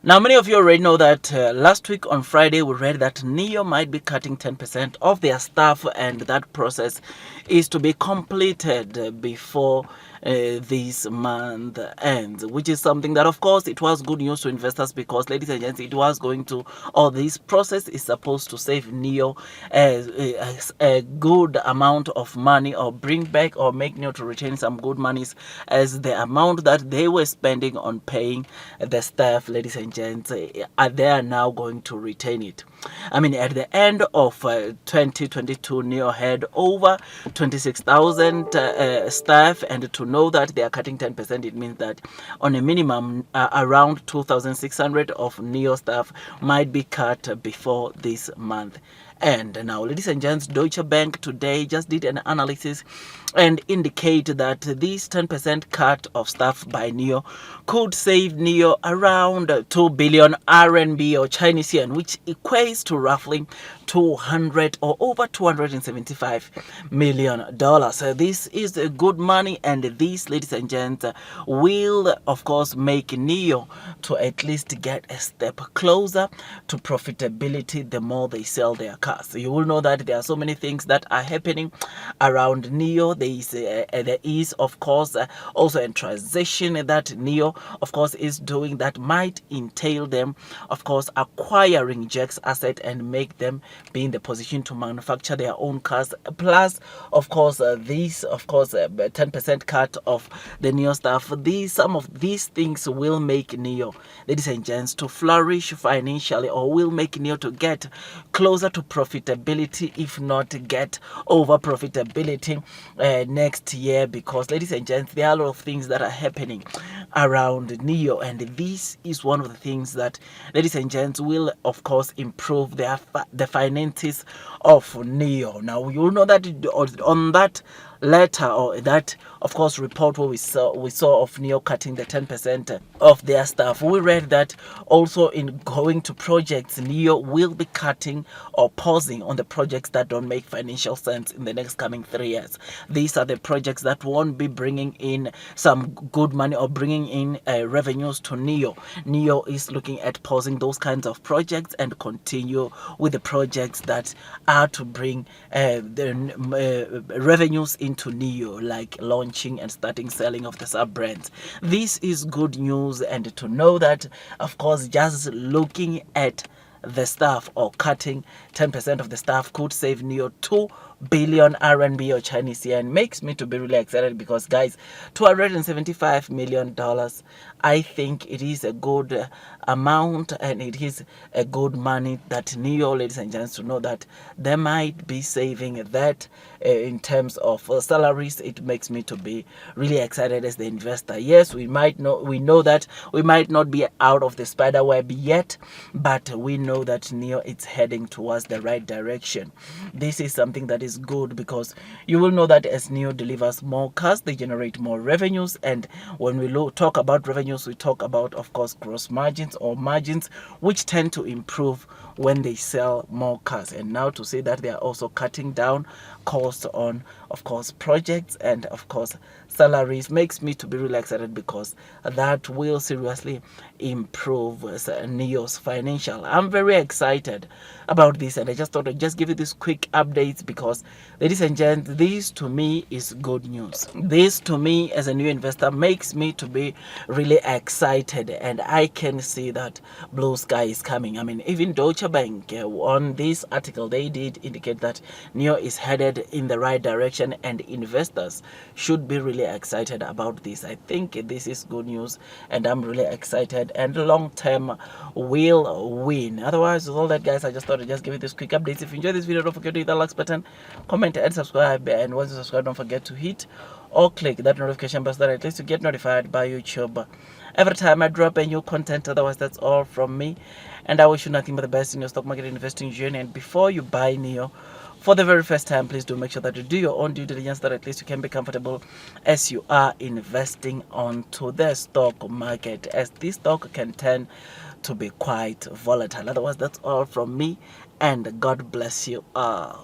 Now, many of you already know that last week on Friday, we read that NEO might be cutting 10% of their staff, and that process is to be completed before this month ends, which is something that, of course, it was good news to investors because, ladies and gents, it was going to, or this process is supposed to save NEO a good amount of money, or bring back or make NEO to retain some good monies, as the amount that they were spending on paying the staff, ladies and gents, they are now going to retain it. I mean, at the end of 2022, NEO had over 26,000 staff, and to know that they are cutting 10%, it means that on a minimum, around 2,600 of NEO staff might be cut before this month. And now, ladies and gents, Deutsche Bank today just did an analysis and indicate that this 10% cut of staff by NEO could save NEO around 2 billion RMB, or Chinese yuan, which equates to roughly 200 or over $275 million. This is good money, and this, ladies and gents, will of course make NEO to at least get a step closer to profitability the more they sell their cars. You will know that there are so many things that are happening around NEO. There is of course also a transition that NEO of course is doing that might entail them of course acquiring Jack's asset and make them be in the position to manufacture their own cars. Plus of course these 10% cut of the NEO staff. Some of these things will make NEO, ladies and gents, to flourish financially, or will make NEO to get closer to profitability, if not get over profitability next year. Because, ladies and gents, there are a lot of things that are happening around NEO, and this is one of the things that, ladies and gents, will of course improve the finances of NEO. Now you will know that on that letter, or that of course report where we saw of NEO cutting the 10% of their staff, we read that also in going to projects, NEO will be cutting or pausing on the projects that don't make financial sense in the next coming 3 years. These are the projects that won't be bringing in some good money or bringing in revenues to NEO. NEO is looking at pausing those kinds of projects and continue with the projects that are to bring the revenues into NEO, like launching and starting selling of the sub brands. This is good news, and to know that of course just looking at the staff, or cutting 10% of the staff, could save NEO 2 billion RMB, or Chinese yuan, makes me to be really excited. Because guys, $275 million, I think it is a good amount, and it is a good money that NEO, ladies and gents, to know that they might be saving that in terms of salaries. It makes me to be really excited as the investor. Yes, we know that we might not be out of the spider web yet, but we know that NEO is heading towards the right direction. This is something that is good, because you will know that as NEO delivers more cars, they generate more revenues, and when we talk about revenues, we talk about of course gross margins, or margins, which tend to improve when they sell more cars. And now to say that they are also cutting down costs on of course projects and of course salaries makes me to be really excited, because that will seriously improve NEO's financial. I'm very excited about this, and I just thought I'd just give you this quick updates, because ladies and gents, this to me is good news. This to me as a new investor makes me to be really excited, and I can see that blue sky is coming. I mean, even Deutsche Bank on this article, they did indicate that NEO is headed in the right direction, and investors should be really excited about this. I think this is good news, and I'm really excited, and long term will win. Otherwise, with all that, guys, I just thought I'd just give you this quick updates. If you enjoyed this video, don't forget to hit that like button, comment and subscribe, and once you subscribe, don't forget to hit or click that notification bell so that at least you get notified by YouTube every time I drop a new content. Otherwise, that's all from me, and I wish you nothing but the best in your stock market investing journey. And before you buy NEO for the very first time, please do make sure that you do your own due diligence, that at least you can be comfortable as you are investing onto the stock market, as this stock can turn to be quite volatile. Otherwise, that's all from me, and God bless you all.